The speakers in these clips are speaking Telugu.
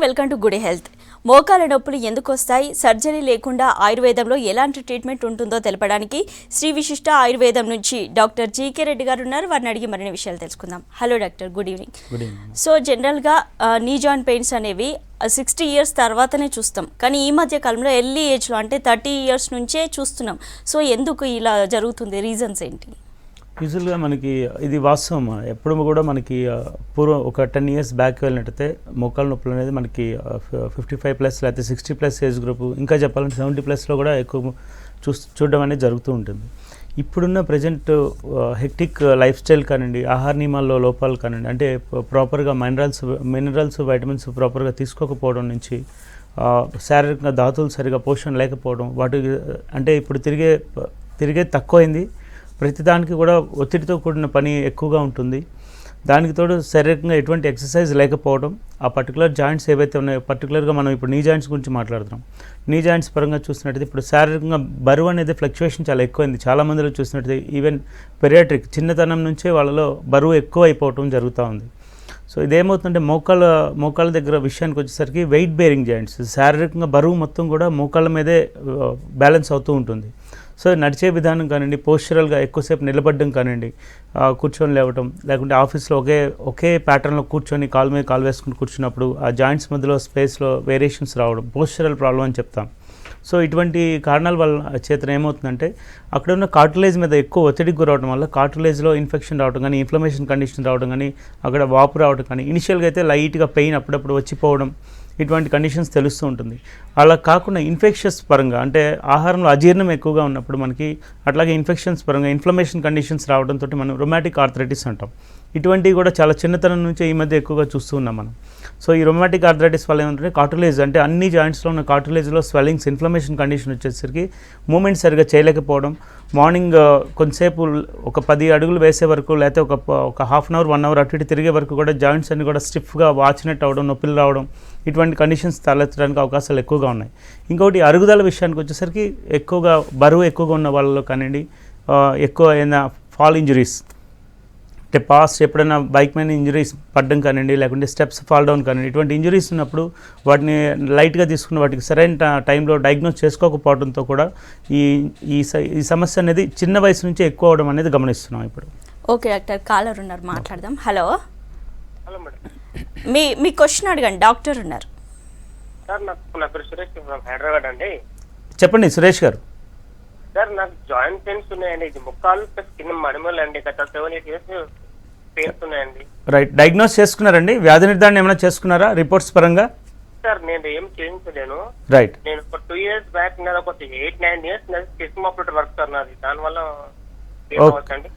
Welcome to good health. మోకాల నొప్పులు ఎందుకు వస్తాయి, సర్జరీ లేకుండా ఆయుర్వేదంలో ఎలాంటి ట్రీట్మెంట్ ఉంటుందో తెలపడానికి శ్రీ విశిష్ట ఆయుర్వేదం నుంచి డాక్టర్ జీకే రెడ్డి గారు ఉన్నారు. వారిని అడిగి మరిన్ని విషయాలు తెలుసుకుందాం. Hello doctor, good evening. So జనరల్గా నీ జాయింట్ పెయిన్స్ అనేవి 60 ఇయర్స్ తర్వాతనే చూస్తాం, కానీ ఈ మధ్య కాలంలో ఎర్లీ ఏజ్లో అంటే 30 ఇయర్స్ నుంచే చూస్తున్నాం. సో ఎందుకు ఇలా జరుగుతుంది, రీజన్స్ ఏంటి? యూజువల్గా మనకి ఇది వాస్తవం. ఎప్పుడు కూడా మనకి పూర్వం ఒక 10 ఇయర్స్ బ్యాక్ వెళ్ళినట్టయితే మోకాళ్ళ నొప్పులు అనేది మనకి 55+ లేకపోతే 60+ ఏజ్ గ్రూప్, ఇంకా చెప్పాలంటే 70+లో కూడా ఎక్కువ చూడడం అనేది జరుగుతూ ఉంటుంది. ఇప్పుడున్న ప్రజెంట్ హెక్టిక్ లైఫ్ స్టైల్ కానివ్వండి, ఆహార నియమాల్లో లోపాలు కానివ్వండి, అంటే ప్రాపర్గా మినరల్స్ వైటమిన్స్ ప్రాపర్గా తీసుకోకపోవడం నుంచి, శారీరకంగా ధాతువులు సరిగా పోషణ లేకపోవడం, వాటికి అంటే ఇప్పుడు తిరిగే తక్కువైంది. ప్రతిదానికి కూడా ఒత్తిడితో కూడిన పని ఎక్కువగా ఉంటుంది. దానికి తోడు శారీరకంగా ఎటువంటి ఎక్సర్సైజ్ లేకపోవడం, ఆ పర్టికులర్ జాయింట్స్ ఏవైతే ఉన్నాయో, పర్టికులర్గా మనం ఇప్పుడు నీ జాయింట్స్ గురించి మాట్లాడుతున్నాం. నీ జాయింట్స్ పరంగా చూసినట్టయితే ఇప్పుడు శారీరకంగా బరువు అనేది ఫ్లక్చువేషన్ చాలా ఎక్కువైంది. చాలామందిలో చూసినట్టయితే ఈవెన్ పెరియాట్రిక్ చిన్నతనం నుంచే వాళ్ళలో బరువు ఎక్కువ అయిపోవటం జరుగుతూ ఉంది. సో ఇదేమవుతుందంటే మోకాళ్ళ దగ్గర విషయానికి వచ్చేసరికి వెయిట్ బేరింగ్ జాయింట్స్, శారీరకంగా బరువు మొత్తం కూడా మోకాళ్ళ మీదే బ్యాలెన్స్ అవుతూ ఉంటుంది. సో నడిచే విధానం కానివ్వండి, పోస్చరల్గా ఎక్కువసేపు నిలబడడం కానివ్వండి, కూర్చొని లేవటం, లేకుంటే ఆఫీస్లో ఒకే ప్యాటర్న్లో కూర్చొని కాలు మీద కాలు వేసుకుని కూర్చున్నప్పుడు ఆ జాయింట్స్ మధ్యలో స్పేస్లో వేరియేషన్స్ రావడం పోస్చరల్ ప్రాబ్లం అని చెప్తాం. సో ఇటువంటి కారణాల వల్ల చేతన ఏమవుతుందంటే అక్కడ ఉన్న కార్టిలేజ్ మీద ఎక్కువ ఒత్తిడికి గురవడం వల్ల కార్టిలేజ్లో ఇన్ఫెక్షన్ రావడం కానీ, ఇన్ఫ్లమేషన్ కండిషన్ రావడం కానీ, అక్కడ వాపు రావడం కానీ, ఇనిషియల్గా అయితే లైట్గా పెయిన్ అప్పుడప్పుడు వచ్చిపోవడం, ఇటువంటి కండిషన్స్ తెలుస్తూ ఉంటుంది. అలా కాకుండా ఇన్ఫెక్షన్స్ పరంగా అంటే ఆహారంలో అజీర్ణం ఎక్కువగా ఉన్నప్పుడు మనకి, అట్లాగే ఇన్ఫెక్షన్స్ పరంగా ఇన్ఫ్లమేషన్ కండిషన్స్ రావడంతో మనం రొమాటిక్ ఆర్థరైటిస్ అంటాం. ఇటువంటివి కూడా చాలా చిన్నతనం నుంచే ఈ మధ్య ఎక్కువగా చూస్తూ ఉన్నాం మనం. సో ఈ రొమాటిక్ ఆర్థరైటిస్ వల్ల ఏమంటే కార్టిలేజ్ అంటే అన్ని జాయింట్స్లో ఉన్న కార్టిలేజ్లో స్వెల్లింగ్స్, ఇన్ఫ్లమేషన్ కండిషన్ వచ్చేసరికి మూమెంట్ సరిగా చేయలేకపోవడం, మార్నింగ్ కొంతసేపు ఒక 10 అడుగులు వేసే వరకు, లేకపోతే ఒక హాఫ్ అన్ అవర్ 1 అవర్ అటు ఇటు తిరిగే వరకు కూడా జాయింట్స్ అన్ని కూడా స్టిఫ్గా వాచినట్టు అవడం, నొప్పులు రావడం, ఇటువంటి కండిషన్స్ తలెత్తడానికి అవకాశాలు ఎక్కువగా ఉన్నాయి. ఇంకొకటి అరుగుదల విషయానికి వచ్చేసరికి ఎక్కువగా బరువు ఎక్కువగా ఉన్న వాళ్ళలో కానివ్వండి, ఎక్కువ ఏదైనా ఫాల్ ఇంజరీస్ అంటే పాస్ట్ ఎప్పుడైనా బైక్ మీద ఇంజరీస్ పడడం కానివ్వండి, లేకుంటే స్టెప్స్ ఫాల్ డౌన్ కానివ్వండి, ఇటువంటి ఇంజరీస్ ఉన్నప్పుడు వాటిని లైట్గా తీసుకుని వాటికి సరైన టైంలో డయాగ్నోస్ చేసుకోకపోవడంతో కూడా ఈ సమస్య అనేది చిన్న వయసు నుంచి ఎక్కువ అవడం అనేది గమనిస్తున్నాం ఇప్పుడు. ఓకే డాక్టర్, కాలర్ ఉన్నారు, మాట్లాడదాం. హలో హలో మేడం, మీ క్వశ్చన్ అడగండి, డాక్టర్ ఉన్నారు. సార్ నా పేరు సురేష్ ఫ్రమ్ హైదరాబాద్ అండి. చెప్పండి సురేష్ గారు. సార్ నాకు జాయింట్ పెయిన్స్ ఉన్నాయండి. ఇది ముక్కాలు ప్లస్ కింద మడిమలు అండి. గత 7-8 ఇయర్స్ పెయిన్స్ ఉన్నాయండి. రైట్, డయాగ్నోస్ చేసుకున్నారండి? వ్యాధి నిర్ధారణ ఏమైనా చేసుకున్నారా రిపోర్ట్స్ పరంగా? సార్ నేను ఏం చేయించలేను. రైట్, నేను ఒక 2 ఇయర్స్ బ్యాక్ నాది ఒక 8-9 years system operator work sir నాది. దానివల్ల అండి.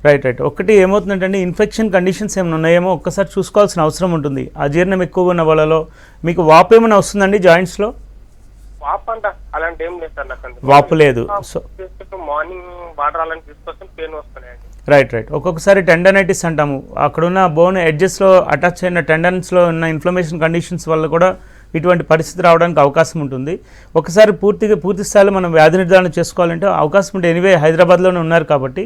రైట్. ఒకటి ఏమవుతుందంటే ఇన్ఫెక్షన్ కండిషన్స్ ఏమైనా ఉన్నాయేమో ఒక్కసారి చూసుకోవాల్సిన అవసరం ఉంటుంది. అజీర్ణం ఎక్కువగా ఉన్న వాళ్ళలో మీకు వాపు ఏమైనా వస్తుందండి జాయింట్స్లో? వాపు అంట అలాంటి ఏం లేదు సార్ నాకు. వాపు లేదు. సో మార్నింగ్ వాటర్ అలాంటి తీసుకొస్తే పెయిన్ వస్తున్నాయండి. రైట్. ఒక్కొక్కసారి టెండనైటిస్ అంటాము. అక్కడున్న బోన్ ఎడ్జెస్లో అటాచ్ అయిన టెండన్స్లో ఉన్న ఇన్ఫ్లమేషన్ కండిషన్స్ వల్ల కూడా ఇటువంటి పరిస్థితి రావడానికి అవకాశం ఉంటుంది. ఒకసారి పూర్తి స్థాయిలో మనం వ్యాధి నిర్ధారణ చేసుకోవాలంటే అవకాశం ఉంటే, ఎనీవే హైదరాబాద్లోనే ఉన్నారు కాబట్టి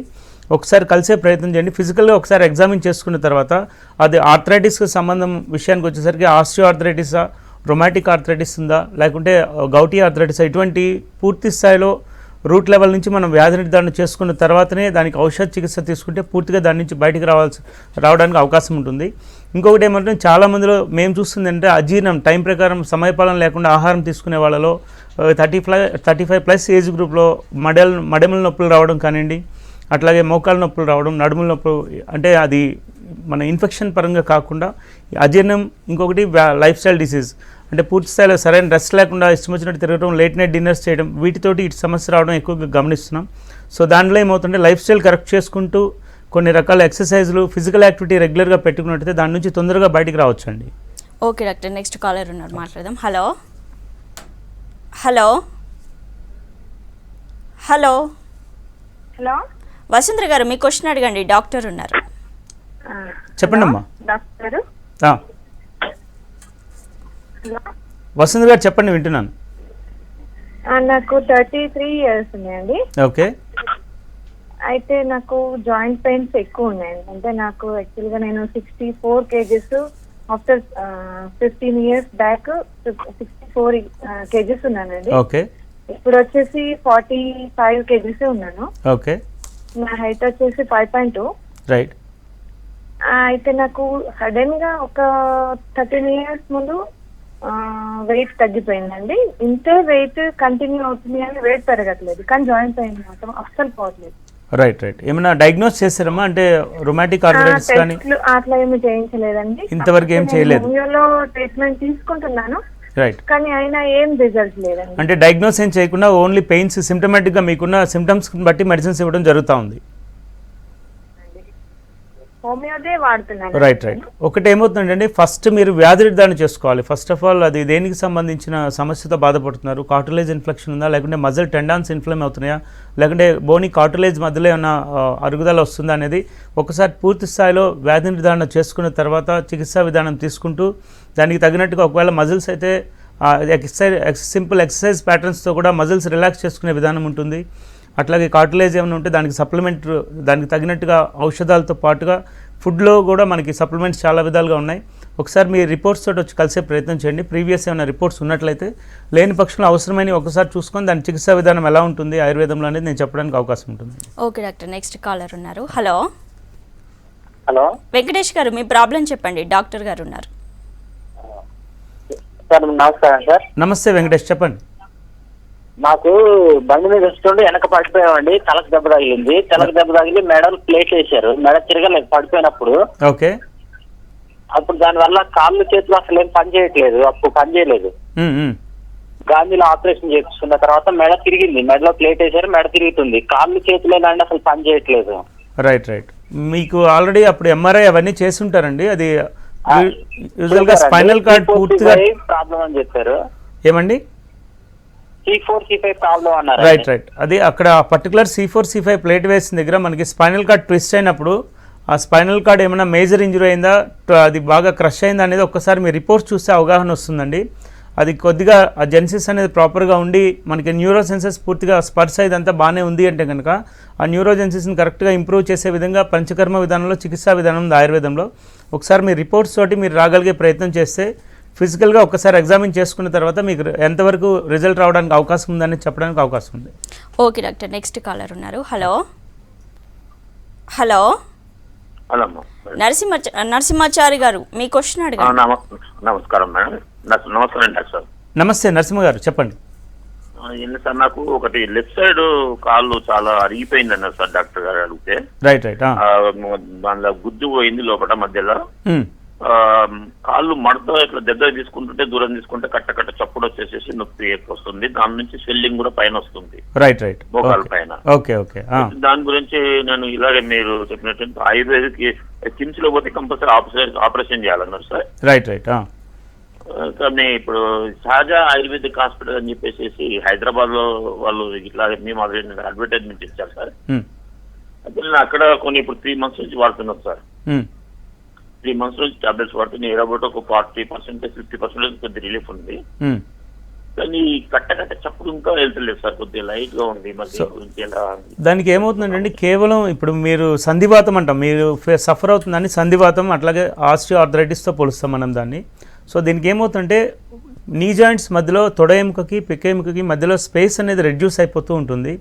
ఒకసారి కలిసే ప్రయత్నం చేయండి. ఫిజికల్గా ఒకసారి ఎగ్జామిన్ చేసుకున్న తర్వాత అది ఆర్థరైటిస్కి సంబంధం విషయానికి వచ్చేసరికి ఆస్టియో ఆర్థరైటిసా, రొమాటిక్ ఆర్థరైటిస్ ఉందా, లేకుంటే గౌటీ ఆర్థరైటిసా, ఇటువంటి పూర్తి స్థాయిలో రూట్ లెవెల్ నుంచి మనం వ్యాధి నిర్ధారణ చేసుకున్న తర్వాతనే దానికి ఔషధ చికిత్స తీసుకుంటే పూర్తిగా దాని నుంచి బయటికి రావడానికి అవకాశం ఉంటుంది. ఇంకొకటి ఏమంటే చాలామందిలో మేము చూస్తుంది అంటే అజీర్ణం, టైం ప్రకారం సమయపాలన లేకుండా ఆహారం తీసుకునే వాళ్ళలో 35+ ఏజ్ గ్రూప్లో మడెముల నొప్పులు రావడం కానివ్వండి, అట్లాగే మోకాళ్ళ నొప్పులు రావడం, నడుముల నొప్పులు, అంటే అది మన ఇన్ఫెక్షన్ పరంగా కాకుండా అజీర్ణం. ఇంకొకటి లైఫ్ స్టైల్ డిసీజ్ అంటే పూర్తి స్థాయిలో సరైన రెస్ట్ లేకుండా ఇష్టం వచ్చినట్టు తిరగడం, లేట్ నైట్ డిన్నర్స్ చేయడం, వీటితోటి ఇటు సమస్య రావడం ఎక్కువగా గమనిస్తున్నాం. సో దాంట్లో ఏమవుతుంటే లైఫ్ స్టైల్ కరెక్ట్ చేసుకుంటూ కొన్ని రకాల ఎక్సర్సైజులు, ఫిజికల్ యాక్టివిటీ రెగ్యులర్గా పెట్టుకున్నట్టయితే దాని నుంచి తొందరగా బయటికి రావచ్చు అండి. ఓకే డాక్టర్, నెక్స్ట్ కాలర్ ఉన్నారు, మాట్లాడదాం. Hello hello hello hello Vasundhara గారు, మీ క్వశ్చన్ అడగండి, డాక్టర్ ఉన్నారు. చెప్పండి అమ్మా. డాక్టర్ వసుంధర గారు చెప్పండి, వింటున్నాను. నాకు 33 ఇయర్స్ ఉన్నాయండి. ఓకే. అయితే నాకు జాయింట్ పెయిన్స్ ఎక్కువ ఉన్నాయండి. అంటే నాకు యాక్చువల్గా నేను 64 kgs after 15 years back 64 kgs ఉన్నానండి. ఓకే ఇప్పుడు వచ్చేసి 45 kgs ఉన్నాను. ఓకే నా హైట్ వచ్చేసి 5.2. రైట్. అయితే నాకు సడన్ గా ఒక 13 years ముందు వెయిట్ తగ్గిపోయిందండి. ఇంతే వెయిట్ కంటిన్యూ అవుతుంది కానీ వెయిట్ పెరగట్లేదు, కానీ జాయింట్ పెయిన్ మాత్రం అస్సలు పోవట్లేదు. Right right. ఏమైనా డయాగ్నోస్ చేశారమ్మా, అంటే రొమాటిక్ ఆర్థరైటిస్ కానీ? టెస్ట్లు అట్లా ఏమి చేయించలేదండి. ఇంతవరకు ఏం చేయలేదు. హోమియోలో ట్రీట్మెంట్ తీసుకుంటున్నాను, రైట్. కానీ అయినా ఏం రిజల్ట్ లేదండి. అంటే డయాగ్నోస్ ఏం చేయకుండా ఓన్లీ పెయిన్స్ సిమ్టమాటిక్గా మీకున్న సిమ్టమ్స్ బట్టి మెడిసిన్స్ ఇవ్వడం జరుగుతూ ఉంది. హోమియోదే వాడుతున్నాను. Right right. ఒకటి ఏమవుతుందండి, ఫస్ట్ మీరు వ్యాధి నిర్ధారణ చేసుకోవాలి. ఫస్ట్ ఆఫ్ ఆల్ అది దేనికి సంబంధించిన సమస్యతో బాధపడుతున్నారు? కార్టిలేజ్ ఇన్ఫెక్షన్ ఉందా, లేకుంటే మజిల్ టెండాన్స్ ఇన్ఫ్లేమ్ అవుతున్నాయా, లేకుంటే బోని కార్టిలేజ్ మధ్యలో ఏమైనా అరుగుదల వస్తుందా అనేది ఒకసారి పూర్తి స్థాయిలో వ్యాధి నిర్ధారణ చేసుకున్న తర్వాత చికిత్సా విధానం తీసుకుంటూ దానికి తగినట్టుగా ఒకవేళ మజిల్స్ అయితే సింపుల్ ఎక్సర్సైజ్ ప్యాటర్న్స్తో కూడా మజిల్స్ రిలాక్స్ చేసుకునే విధానం ఉంటుంది. అట్లాగే కార్టిలేజ్ ఏమైనా ఉంటే దానికి సప్లిమెంట్, దానికి తగినట్టుగా ఔషధాలతో పాటుగా ఫుడ్లో కూడా మనకి సప్లిమెంట్స్ చాలా విధాలుగా ఉన్నాయి. ఒకసారి మీ రిపోర్ట్స్ తోటి వచ్చి కలిసే ప్రయత్నం చేయండి. ప్రీవియస్ ఏమైనా రిపోర్ట్స్ ఉన్నట్లయితే, లేని పక్షంలో అవసరమైన ఒకసారి చూసుకొని దాని చికిత్సా విధానం ఎలా ఉంటుంది ఆయుర్వేదంలో అనేది నేను చెప్పడానికి అవకాశం ఉంటుంది. ఓకే డాక్టర్, నెక్స్ట్ కాలర్ ఉన్నారు. హలో హలో వెంకటేష్ గారు, మీ ప్రాబ్లం చెప్పండి, డాక్టర్ గారు ఉన్నారు. సార్ నమస్కారం సార్. నమస్తే వెంకటేష్, చెప్పండి. మాకు బండి మీద వస్తుంటే వెనక పడిపోయామండి, తలకు దెబ్బ తగిలింది. తలకు దెబ్బ తగిలి మెడలు ప్లేట్ వేసారు, మెడ తిరగలేదు పడిపోయినప్పుడు. ఓకే. అప్పుడు దానివల్ల కాళ్ళు చేతులు అసలు ఏం పని చేయట్లేదు, అప్పుడు పని చేయలేదు. గాంధీలో ఆపరేషన్ చేయించుకున్న తర్వాత మెడ తిరిగింది, మెడలో ప్లేట్ వేసారు, మెడ తిరుగుతుంది. కాళ్ళు చేతులు ఏంటంటే అసలు పని చేయట్లేదు. Right right. మీకు ఆల్రెడీ అప్పుడు ఎంఆర్ఐ అవన్నీ చేసి ఉంటారండి. అది యూజువల్గా స్పైనల్ కార్డ్ పూర్తిగా ప్రాబ్లం అని చెప్పారు. ఏమండి? C4 C5 ప్రాబ్లం అన్నారు. Right right. అది అక్కడ పర్టికులర్ C4 C5 ప్లేట్ వేసిన దగ్గర మనకి స్పైనల్ కార్డ్ ట్విస్ట్ అయినప్పుడు ఆ స్పైనల్ కార్డ్ ఏమైనా మేజర్ ఇంజరీ అయిందా, అది బాగా క్రష్ అయిందా అనేది ఒక్కసారి మీ రిపోర్ట్స్ చూస్తే అవగాహన వస్తుందండి. అది కొద్దిగా ఆ జెన్సిస్ అనేది ప్రాపర్గా ఉండి మనకి న్యూరో సెన్సెస్ పూర్తిగా స్పర్శ ఇదంతా బాగానే ఉంది అంటే కనుక ఆ న్యూరో జెన్సిస్ని కరెక్ట్గా ఇంప్రూవ్ చేసే విధంగా పంచకర్మ విధానంలో చికిత్సా విధానం ఉంది ఆయుర్వేదంలో. ఒకసారి మీ రిపోర్ట్స్ తోటి మీరు రాగలిగే ప్రయత్నం చేస్తే ఫిజికల్గా ఒకసారి ఎగ్జామిన్ చేసుకున్న తర్వాత మీకు ఎంతవరకు రిజల్ట్ రావడానికి అవకాశం ఉందని చెప్పడానికి అవకాశం ఉంది. ఓకే డాక్టర్, నెక్స్ట్ కాలర్ ఉన్నారు. హలో హలో నరసింహాచారి గారు, మీ క్వశ్చన్ అడగండి. నమస్కారం మేడం. నమస్కారం డాక్టర్. నమస్తే నరసింహ గారు, చెప్పండి. ఏంటి సార్, నాకు ఒకటి లెఫ్ట్ సైడ్ కాళ్ళు చాలా అరిగిపోయింది అన్నారు సార్ డాక్టర్ గారు అడిగితే. Right right. దానిలో గుజ్జు పోయింది లోపల మధ్యలో. కాళ్ళు మడత ఇట్లా దగ్గర తీసుకుంటుంటే దూరం తీసుకుంటే కట్ట చప్పుడు వచ్చేసేసి నొప్పి ఎక్కువ వస్తుంది. దాని నుంచి స్వెల్లింగ్ కూడా పైన వస్తుంది. Right right. మోకాళ్ళ పైన. Okay okay. దాని గురించి నేను ఇలాగే మీరు చెప్పినట్టు ఆయుర్వేదిక్ కిమ్స్ లో పోతే కంపల్సరీ ఆపరేషన్ చేయాలన్నారు సార్. Right right. కానీ ఇప్పుడు సహజ ఆయుర్వేదిక్ హాస్పిటల్ అని చెప్పేసి హైదరాబాద్ లో వాళ్ళు ఇట్లా మేము అడ్వర్టైజ్మెంట్ ఇచ్చారు సార్. అయితే నేను అక్కడ కొన్ని ఇప్పుడు 3 months నుంచి వాడుతున్నాను సార్. 3 months నుంచి టాబ్లెట్స్ వాడుతుంది. ఏడాబోట్ ఒక 40% 50% కొద్ది రిలీఫ్ ఉంది. కానీ కట్ట చప్పుడు ఇంకా వెళ్తలేదు సార్, కొద్దిగా లైట్ గా ఉంది. దానికి ఏమవుతుందండి, కేవలం ఇప్పుడు మీరు సంధివాతం అంటాం, మీరు సఫర్ అవుతుందని సంధివాతం, అట్లాగే ఆస్టియో ఆర్థరైటిస్తో పోలుస్తాం మనం దాన్ని. సో దీనికి ఏమవుతుందంటే నీ జాయింట్స్ మధ్యలో తొడ ఎముకకి పిక్క ఎముకకి మధ్యలో స్పేస్ అనేది రెడ్యూస్ అయిపోతూ ఉంటుంది.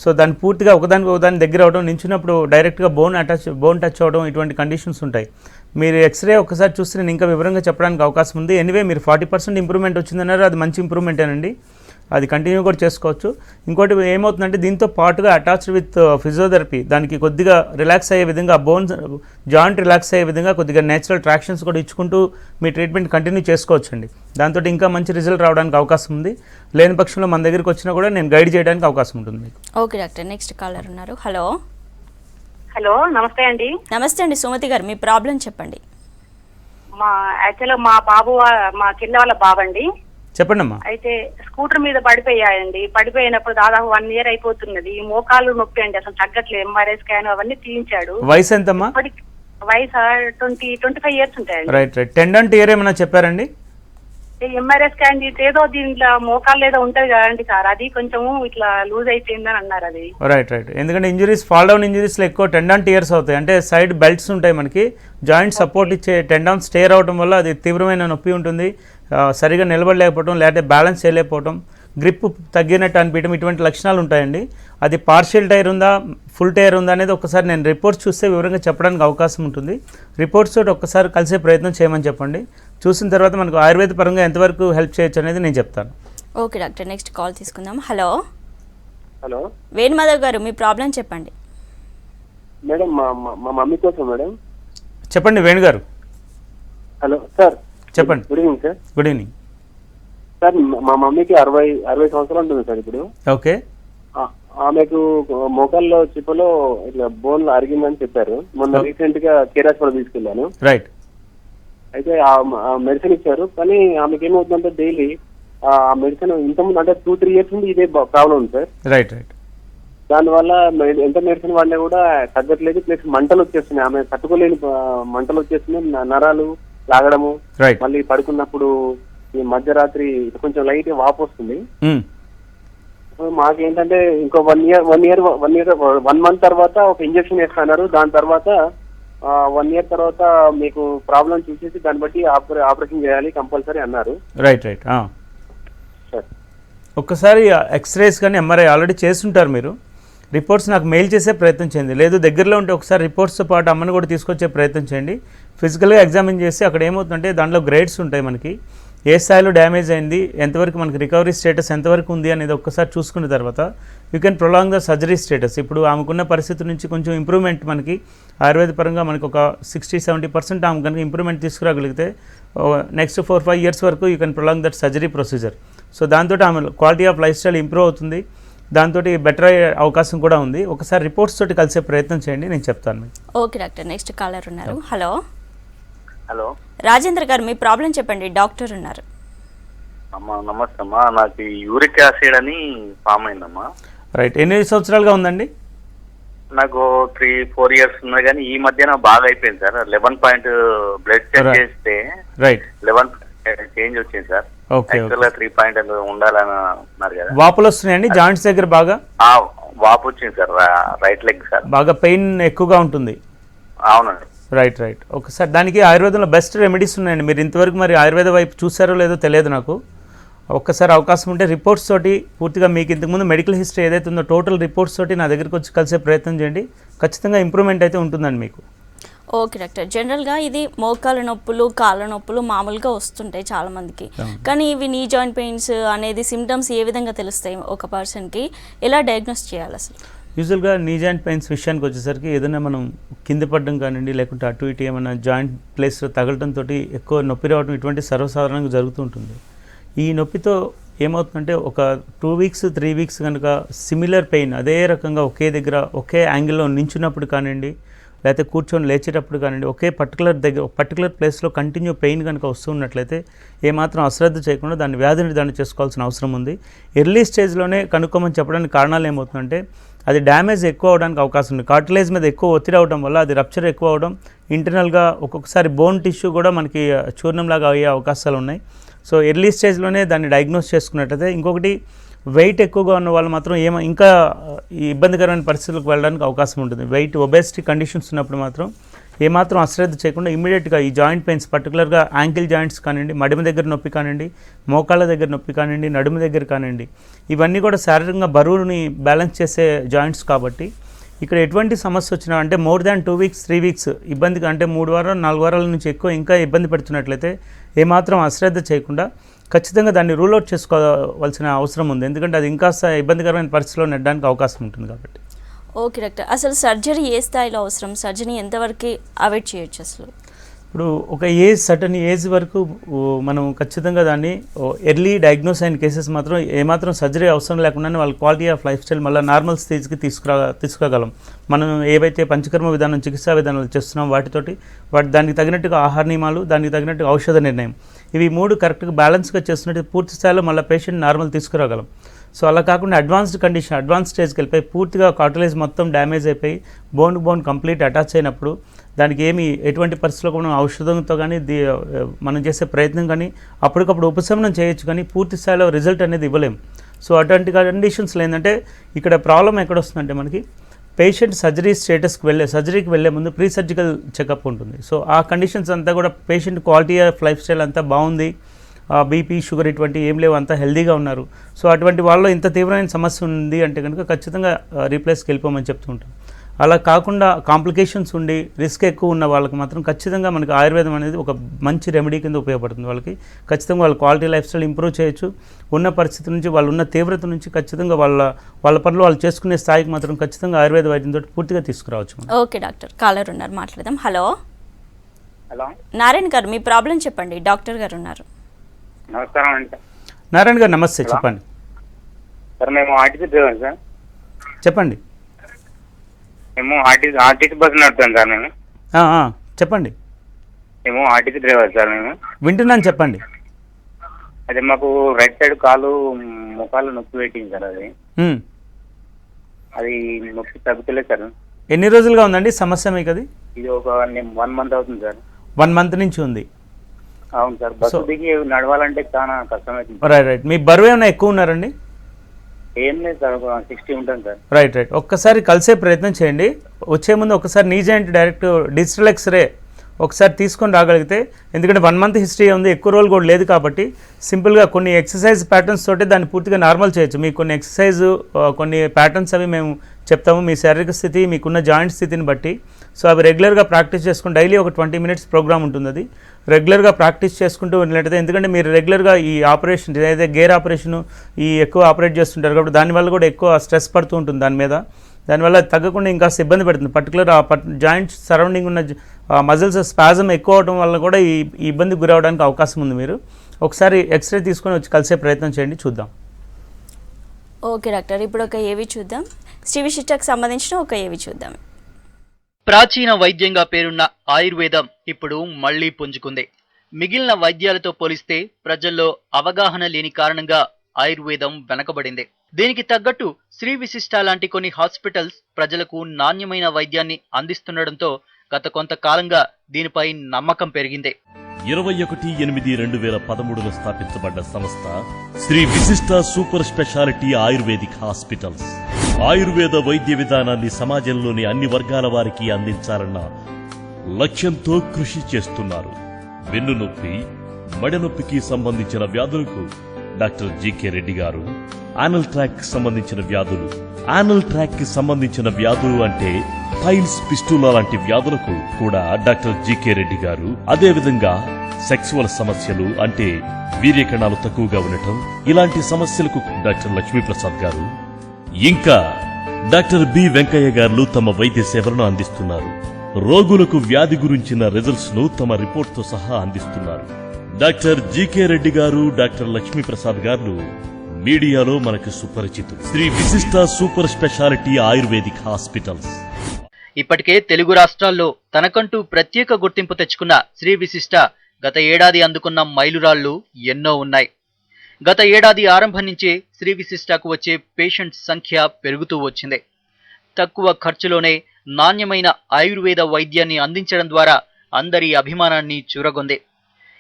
సో దాన్ని పూర్తిగా ఒకదాని దగ్గర అవడం, నించున్నప్పుడు డైరెక్ట్గా బోన్ టచ్ అవ్వడం, ఇటువంటి కండిషన్స్ ఉంటాయి. మీరు ఎక్స్రే ఒకసారి చూస్తే నేను ఇంకా వివరంగా చెప్పడానికి అవకాశం ఉంది. ఎనీవే మీరు 40% ఇంప్రూవ్మెంట్ వచ్చిందన్నారు, అది మంచి ఇంప్రూవ్మెంటేనండి, అది కంటిన్యూ కూడా చేసుకోవచ్చు. ఇంకోటి ఏమవుతుందంటే దీంతో పాటుగా అటాచ్డ్ విత్ ఫిజియోథెరపీ, దానికి కొద్దిగా రిలాక్స్ అయ్యే విధంగా బోన్స్ జాయింట్ రిలాక్స్ అయ్యే విధంగా కొద్దిగా నేచురల్ ట్రాక్షన్స్ కూడా ఇచ్చుకుంటూ మీ ట్రీట్మెంట్ కంటిన్యూ చేసుకోవచ్చండి. దాంతో ఇంకా మంచి రిజల్ట్ రావడానికి అవకాశం ఉంది. లేని పక్షంలో మన దగ్గరికి వచ్చినా కూడా నేను గైడ్ చేయడానికి అవకాశం ఉంటుంది మీకు. ఓకే డాక్టర్, నెక్స్ట్ కాలర్ ఉన్నారు. హలో హలో నమస్తే అండి. నమస్తే అండి, సుమతి గారు, మీ ప్రాబ్లం చెప్పండి. యాక్చువల్గా మా బాబు మా కింద వాళ్ళ బాబండి. చెప్పండి అమ్మా. అయితే స్కూటర్ మీద పడిపోయాయండి. పడిపోయినప్పుడు దాదాపు 1 year అయిపోతున్నది. మోకాళ్ళు నొప్పి అండి, అసలు తగ్గట్లేదు. ఎంఆర్ఐ స్కాన్ అవన్నీ తీయించాడు. వయసు ఎంతమ్మా? వయసు 25 years ఉంటాయండి. Right right. టెండన్ టియర్ ఏమైనా చెప్పారండి? ఎంఆర్ఐ స్కాన్ చేస్తే ఏదో దీంట్లో మోకాళ్ళు ఏదో ఉంటది కదండి సార్, అది కొంచెము ఇట్లా లూజ్ అయిపోయిందని అన్నారు. అది రైట్. ఎందుకంటే ఇంజరీస్, ఫాల్ డౌన్ ఇంజరీస్లో ఎక్కువ టెండాన్ టియర్స్ అవుతాయి. అంటే సైడ్ బెల్ట్స్ ఉంటాయి మనకి, జాయింట్ సపోర్ట్ ఇచ్చే టెండాన్ స్టేర్ అవడం వల్ల అది తీవ్రమైన నొప్పి ఉంటుంది. సరిగా నిలబడలేకపోవడం, లేకపోతే బ్యాలెన్స్ చేయలేకపోవడం, గ్రిప్ తగ్గినట్టు అనిపించడం, ఇటువంటి లక్షణాలు ఉంటాయండి. అది పార్షియల్ టైర్ ఉందా, ఫుల్ టైర్ ఉందా అనేది ఒకసారి నేను రిపోర్ట్స్ చూస్తే వివరంగా చెప్పడానికి అవకాశం ఉంటుంది. రిపోర్ట్స్ తోటి ఒక్కసారి కలిసే ప్రయత్నం చేయమని చెప్పండి. చూసిన తర్వాత మనకు ఆయుర్వేద పరంగా ఎంతవరకు హెల్ప్ చేయొచ్చు అనేది నేను చెప్తాను. ఓకే డాక్టర్, నెక్స్ట్ కాల్ తీసుకుందాం. హలో హలో వేణుమాధవ్ గారు, మీ ప్రాబ్లం చెప్పండి. మేడం, మా మమ్మీ కోసం మేడం. చెప్పండి వేణు గారు. హలో సార్, చెప్పండి. Good evening sir. Good evening sir, మా మమ్మీకి 60 సంవత్సరాలు ఉంటుంది సార్ ఇప్పుడు. ఓకే. ఆమెకు మోకాల్లో చిప్పలో ఇట్లా బోన్ అరిగిందని చెప్పారు. మొన్న రీసెంట్ గా కేర్ హాస్పిటల్ తీసుకెళ్ళాను. రైట్. అయితే ఆ మెడిసిన్ ఇచ్చారు, కానీ ఆమెకి ఏమవుతుందంటే డైలీ ఆ మెడిసిన్ ఇంతకుముందు అంటే 2-3 ఇయర్స్ నుండి ఇదే ప్రాబ్లం ఉంది సార్. రైట్. దానివల్ల ఎంత మెడిసిన్ వాడినా కూడా తగ్గట్లేదు. ప్లస్ మంటలు వచ్చేస్తున్నాయి, ఆమె తట్టుకోలేని మంటలు వచ్చేస్తున్నాయి, నరాలు లాగడము, మళ్ళీ పడుకున్నప్పుడు ఈ మధ్యరాత్రి కొంచెం లైట్ వాపు వస్తుంది. మాకేంటంటే ఇంకో 1 మంత్ తర్వాత ఒక ఇంజక్షన్ వేస్తున్నారు. దాని తర్వాత 1 ఇయర్ తర్వాత మీకు ప్రాబ్లం చూసేసి దాన్ని బట్టి ఆపరేషన్ చేయాలి కంపల్సరీ అన్నారు. రైట్. ఒక్కసారి ఎక్స్రేస్ కానీ ఎంఆర్ఐ ఆల్రెడీ చేస్తుంటారు మీరు. రిపోర్ట్స్ నాకు మెయిల్ చేసే ప్రయత్నం చేయండి. లేదు దగ్గరలో ఉంటే ఒకసారి రిపోర్ట్స్తో పాటు అమ్మని కూడా తీసుకొచ్చే ప్రయత్నం చేయండి. ఫిజికల్గా ఎగ్జామిన్ చేసి అక్కడ ఏమవుతుందంటే దాంట్లో గ్రేడ్స్ ఉంటాయి మనకి, ఏ స్థాయిలో డ్యామేజ్ అయింది, ఎంతవరకు మనకి రికవరీ స్టేటస్ ఎంతవరకు ఉంది అనేది ఒక్కసారి చూసుకున్న తర్వాత you can prolong the surgery status. ఇప్పుడు ఆమెకున్న పరిస్థితి నుంచి కొంచెం ఇంప్రూవ్మెంట్ మనకి ఆయుర్వేద పరంగా మనకు ఒక 60-70% ఆమె కనుక ఇంప్రూవ్మెంట్ తీసుకురాగలిగితే నెక్స్ట్ 4-5 ఇయర్స్ వరకు you can prolong that surgery procedure. So దాంతో ఆమె quality of life style improve అవుతుంది, దాంతో బెటర్ అయ్యే అవకాశం కూడా ఉంది. ఒకసారి రిపోర్ట్స్ తోటి కలిసే ప్రయత్నం చేయండి, నేను చెప్తాను మీకు. ఓకే డాక్టర్, నెక్స్ట్ కాలర్ ఉన్నారు. హలో హలో రాజేంద్ర గారు, మీ ప్రాబ్లం చెప్పండి, డాక్టర్ ఉన్నారు. అమ్మా నమస్తే అమ్మా, నాకు యూరిక్ యాసిడ్ అని ఫామ్ అయిందమ్మా. రైట్. ఎన్ని సంవత్సరాలుగా ఉందండి? నాకు 3-4 ఇయర్స్ ఉన్నాయి, కానీ ఈ మధ్యన బాగా అయిపోయింది సార్. 11 పాయింట్ బ్లడ్ చెక్ చేస్తే 11 చేంజ్ వచ్చింది సార్. యాక్చువల్గా 3 పాయింట్ ఉండాలని అన్నారు కదా. వాపులు వస్తున్నాయండి జాయింట్స్ దగ్గర బాగా? వాపు వచ్చింది సార్, రైట్ లెగ్ సార్. బాగా పెయిన్ ఎక్కువగా ఉంటుంది? అవునండి. రైట్. ఒకసారి దానికి ఆయుర్వేదంలో బెస్ట్ రెమెడీస్ ఉన్నాయండి. మీరు ఇంతవరకు మరి ఆయుర్వేద వైపు చూసారో లేదో తెలియదు నాకు. ఒక్కసారి అవకాశం ఉంటే రిపోర్ట్స్ తోటి పూర్తిగా మీకు ఇంతకుముందు మెడికల్ హిస్టరీ ఏదైతే ఉందో టోటల్ రిపోర్ట్స్ తోటి నా దగ్గరికి వచ్చి కలిసే ప్రయత్నం చేయండి. ఖచ్చితంగా ఇంప్రూవ్మెంట్ అయితే ఉంటుందండి మీకు. ఓకే డాక్టర్, జనరల్గా ఇది మోకాళ్ళ నొప్పులు, కాళ్ళ నొప్పులు మామూలుగా వస్తుంటాయి చాలామందికి, కానీ ఇవి నీ జాయింట్ పెయిన్స్ అనేది సిమ్టమ్స్ ఏ విధంగా తెలుస్తాయి ఒక పర్సన్కి, ఎలా డయాగ్నోస్ చేయాలి అసలు? యూజువల్గా నీ జాయింట్ పెయిన్స్ విషయానికి వచ్చేసరికి ఏదైనా మనం కింద పడడం కానివ్వండి, లేకుంటే అటు ఇటు ఏమైనా జాయింట్ ప్లేస్లో తగలటంతో ఎక్కువ నొప్పి రావడం ఇటువంటి సర్వసాధారణంగా జరుగుతూ ఉంటుంది. ఈ నొప్పితో ఏమవుతుందంటే ఒక 2 వీక్స్ 3 వీక్స్ కనుక సిమిలర్ పెయిన్ అదే రకంగా ఒకే దగ్గర ఒకే యాంగిల్లో నించున్నప్పుడు కానివ్వండి, లేకపోతే కూర్చొని లేచేటప్పుడు కానివ్వండి, ఒకే పర్టికులర్ ప్లేస్లో కంటిన్యూ పెయిన్ కనుక వస్తున్నట్లయితే ఏమాత్రం అశ్రద్ధ చేయకుండా దాన్ని వ్యాధి నిర్ధారణ చేసుకోవాల్సిన అవసరం ఉంది. ఎర్లీ స్టేజ్లోనే కనుక్కోమని చెప్పడానికి కారణాలు ఏమవుతుందంటే అది డ్యామేజ్ ఎక్కువ అవడానికి అవకాశం ఉంది. కార్టిలేజ్ మీద ఎక్కువ ఒత్తిడి అవడం వల్ల అది రప్చర్ ఎక్కువ అవడం, ఇంటర్నల్గా ఒక్కొక్కసారి బోన్ టిష్యూ కూడా మనకి చూర్ణంలాగా అయ్యే అవకాశాలు ఉన్నాయి. సో ఎర్లీ స్టేజ్లోనే దాన్ని డయాగ్నోస్ చేసుకున్నట్టయితే, ఇంకొకటి వెయిట్ ఎక్కువగా ఉన్న వాళ్ళు మాత్రం ఇంకా ఈ ఇబ్బందికరమైన పరిస్థితులకు వెళ్ళడానికి అవకాశం ఉంటుంది. వెయిట్ ఒబేసిటీ కండిషన్స్ ఉన్నప్పుడు మాత్రం ఏమాత్రం అశ్రద్ధ చేయకుండా ఇమీడియట్గా ఈ జాయింట్ పెయిన్స్ పర్టికులర్గా యాంకిల్ జాయింట్స్ కానివ్వండి, మడిమ దగ్గర నొప్పి కానివ్వండి, మోకాళ్ళ దగ్గర నొప్పి కానివ్వండి, నడుము దగ్గర కానివ్వండి, ఇవన్నీ కూడా శారీరకంగా బరువుని బ్యాలెన్స్ చేసే జాయింట్స్ కాబట్టి ఇక్కడ ఎటువంటి సమస్య వచ్చినా అంటే మోర్ దాన్ 2 వీక్స్ 3 వీక్స్ ఇబ్బందిగా అంటే 3 వారాలు 4 వారాల నుంచి ఎక్కువ ఇంకా ఇబ్బంది పెడుతున్నట్లయితే ఏమాత్రం అశ్రద్ధ చేయకుండా ఖచ్చితంగా దాన్ని రూల్ అవుట్ చేసుకోవాల్సిన అవసరం ఉంది. ఎందుకంటే అది ఇంకా ఇబ్బందికరమైన పరిస్థితిలో నెట్టడానికి అవకాశం ఉంటుంది కాబట్టి. ఓకే డాక్టర్, అసలు సర్జరీ ఏ స్థాయిలో అవసరం, సర్జరీ ఎంతవరకు అవాయిడ్ చేయొచ్చు అసలు? ఇప్పుడు ఒక సర్టన్ ఏజ్ వరకు మనం ఖచ్చితంగా దాన్ని ఎర్లీ డయాగ్నోస్ అయిన కేసెస్ మాత్రం ఏమాత్రం సర్జరీ అవసరం లేకుండానే వాళ్ళ క్వాలిటీ ఆఫ్ లైఫ్ స్టైల్ మళ్ళీ నార్మల్ స్టేజ్కి తీసుకురాగలం. మనం ఏవైతే పంచకర్మ విధానం, చికిత్సా విధానాలు చేస్తున్నాం వాటితోటి దానికి తగినట్టుగా ఆహార నియమాలు, దానికి తగినట్టుగా ఔషధ నిర్ణయం, ఇవి 3 కరెక్ట్గా బ్యాలెన్స్గా చేస్తున్నట్టు పూర్తి స్థాయిలో మళ్ళీ పేషెంట్ నార్మల్ తీసుకురాగలం. సో అలా కాకుండా అడ్వాన్స్ స్టేజ్కి వెళ్ళిపోయి పూర్తిగా కార్టిలేజ్ మొత్తం డ్యామేజ్ అయిపోయి బోన్ కంప్లీట్ అటాచ్ అయినప్పుడు దానికి ఎటువంటి పరిస్థితుల్లో కూడా మనం ఔషధంతో కానీ మనం చేసే ప్రయత్నం కానీ అప్పటికప్పుడు ఉపశమనం చేయొచ్చు, కానీ పూర్తి స్థాయిలో రిజల్ట్ అనేది ఇవ్వలేము. సో అటువంటి కండిషన్స్లో ఏంటంటే ఇక్కడ ప్రాబ్లం ఎక్కడ వస్తుందంటే మనకి పేషెంట్ సర్జరీకి వెళ్ళే ముందు ప్రీ సర్జికల్ చెకప్ ఉంటుంది. సో ఆ కండిషన్స్ అంతా కూడా patient quality of life style అంతా బాగుంది, బీపీ షుగర్ ఇటువంటి ఏం లేవు, అంతా హెల్దీగా ఉన్నారు. సో అటువంటి వాళ్ళలో ఇంత తీవ్రమైన సమస్య ఉంది అంటే కనుక ఖచ్చితంగా రీప్లేస్కి వెళ్ళిపోమని చెప్తూ ఉంటాం. అలా కాకుండా కాంప్లికేషన్స్ ఉండి రిస్క్ ఎక్కువ ఉన్న వాళ్ళకి మాత్రం ఖచ్చితంగా మనకి ఆయుర్వేదం అనేది ఒక మంచి రెమెడీ కింద ఉపయోగపడుతుంది. వాళ్ళకి ఖచ్చితంగా వాళ్ళ క్వాలిటీ లైఫ్ స్టైల్ ఇంప్రూవ్ చేయొచ్చు. ఉన్న పరిస్థితి నుంచి వాళ్ళు ఉన్న తీవ్రత నుంచి ఖచ్చితంగా వాళ్ళ పనులు వాళ్ళు చేసుకునే స్థాయికి మాత్రం ఖచ్చితంగా ఆయుర్వేద వైద్యంతో పూర్తిగా తీసుకురావచ్చు. ఓకే డాక్టర్, కాలర్ ఉన్నారు, మాట్లాడదాం. హలో హలో నారాయణ గారు, మీ ప్రాబ్లం చెప్పండి, డాక్టర్ గారు ఉన్నారు. నమస్కారం అండి. నారాయణ గారు నమస్తే, చెప్పండి. సార్ మేము ఆర్టీసీ డ్రైవర్ సార్. చెప్పండి. మేము ఆర్టీసీ బస్సు నడుపుతాం సార్. మేము చెప్పండి. మేము ఆర్టీసీ డ్రైవర్ సార్. మేము వింటున్నాను, చెప్పండి. అదే మాకు రైట్ సైడ్ కాలు ముఖాలు నొప్పి పెట్టింది సార్. అది నొప్పి తగ్గుతలేదు సార్. ఎన్ని రోజులుగా ఉందండి సమస్య మీకు? అది ఇది ఒక 1 month అవుతుంది సార్. 1 month నుంచి ఉంది. అవును సార్. బస్సు దిగి నడవాలంటే చాలా కష్టమవుతుంది. రైట్. మీ బరువు ఏమైనా ఎక్కువ ఉన్నారండి? ఏం లేదు సార్, ఒక 60 ఉంటుంది సార్. రైట్. ఒక్కసారి కలిసే ప్రయత్నం చేయండి. వచ్చే ముందు ఒకసారి knee joint direct digital x ray ఒకసారి తీసుకొని రాగలిగితే, ఎందుకంటే 1 month హిస్టరీ ఉంది, ఎక్కువ రోజులు కూడా లేదు కాబట్టి సింపుల్గా కొన్ని ఎక్సర్సైజ్ ప్యాటర్న్స్ తోటి దాన్ని పూర్తిగా నార్మల్ చేయొచ్చు. మీకు కొన్ని ఎక్సర్సైజ్ కొన్ని ప్యాటర్న్స్ అవి మేము చెప్తాము మీ శారీరక స్థితి, మీకున్న జాయింట్ స్థితిని బట్టి. సో అవి రెగ్యులర్గా ప్రాక్టీస్ చేసుకుని డైలీ ఒక 20 minutes ప్రోగ్రామ్ ఉంటుంది. అది రెగ్యులర్గా ప్రాక్టీస్ చేసుకుంటూ వెళ్ళినట్టయితే, ఎందుకంటే మీరు రెగ్యులర్గా ఈ ఆపరేషన్ ఏదైతే గేర్ ఆపరేషను ఈ ఎక్కువ ఆపరేట్ చేస్తుంటారు కాబట్టి దానివల్ల కూడా ఎక్కువ స్ట్రెస్ పడుతూ ఉంటుంది దాని మీద. దానివల్ల తగ్గకుండా ఇంకా ఇబ్బంది పెడుతుంది. పర్టికులర్ ఆ జాయింట్స్ సరౌండింగ్ ఉన్న మజిల్స్ స్పాజం ఎక్కువ అవడం వల్ల కూడా ఈ ఇబ్బందికి గురవడానికి అవకాశం ఉంది. మీరు ఒకసారి ఎక్స్రే తీసుకొని వచ్చి కలిసే ప్రయత్నం చేయండి, చూద్దాం. ఓకే డాక్టర్, ఇప్పుడు ఒక ఏవి చూద్దాం. శ్రీ విశిష్టకు సంబంధించిన ఒక ఏవి చూద్దాం. ప్రాచీన వైద్యంగా పేరున్న ఆయుర్వేదం ఇప్పుడు మళ్లీ పుంజుకుంది. మిగిలిన వైద్యాలతో పోలిస్తే ప్రజల్లో అవగాహన లేని కారణంగా ఆయుర్వేదం వెనకబడింది. దీనికి తగ్గట్టు శ్రీ విశిష్ట లాంటి కొన్ని హాస్పిటల్స్ ప్రజలకు నాణ్యమైన వైద్యాన్ని అందిస్తుండటంతో గత కొంతకాలంగా దీనిపై నమ్మకం పెరిగింది. 21/8/2013లో స్థాపించబడ్డ సంస్థ శ్రీ విశిష్ట super speciality ayurvedic hospitals. Ayurveda వైద్య విధానాన్ని సమాజంలోని అన్ని వర్గాల వారికి అందించాలన్న లక్ష్యంతో కృషి చేస్తున్నారు. వెన్నునొప్పి, మడనొప్పికి సంబంధించిన వ్యాధులకు డాక్టర్ జీకే రెడ్డి గారు, ఆనల్ ట్రాక్ కి సంబంధించిన వ్యాధులు, ఆనల్ ట్రాక్ కి సంబంధించిన వ్యాధులు అంటే పైల్స్, పిస్టులా లాంటి వ్యాధులకు కూడా డాక్టర్ జీకే రెడ్డి గారు, అదేవిధంగా సెక్సువల్ సమస్యలు అంటే వీర్యకణాలు తక్కువగా ఉండటం, ఇలాంటి సమస్యలకు డాక్టర్ లక్ష్మీప్రసాద్ గారు, ఇంకా డాక్టర్ బి వెంకయ్య గారు తమ వైద్య సేవలను అందిస్తున్నారు. రోగులకు వ్యాధి గురించిన రిజల్ట్స్ ను తమ రిపోర్ట్ తో సహా అందిస్తున్నారు. డాక్టర్ జీకే రెడ్డి గారు, డాక్టర్ లక్ష్మీప్రసాద్ గారు మీడియాలో మనకు సుపరిచితులు. శ్రీ విశిష్ట సూపర్ స్పెషాలిటీ ఆయుర్వేదిక్ హాస్పిటల్స్. ఇప్పటికే తెలుగు రాష్ట్రాల్లో తనకంటూ ప్రత్యేక గుర్తింపు తెచ్చుకున్న శ్రీ విశిష్ట గత ఏడాది అందుకున్న మైలురాళ్లు ఎన్నో ఉన్నాయి. గత ఏడాది ఆరంభం నుంచే శ్రీ విశిష్టకు వచ్చే పేషెంట్స్ సంఖ్య పెరుగుతూ వచ్చింది. తక్కువ ఖర్చులోనే నాణ్యమైన ఆయుర్వేద వైద్యాన్ని అందించడం ద్వారా అందరి అభిమానాన్ని చూరగొంది.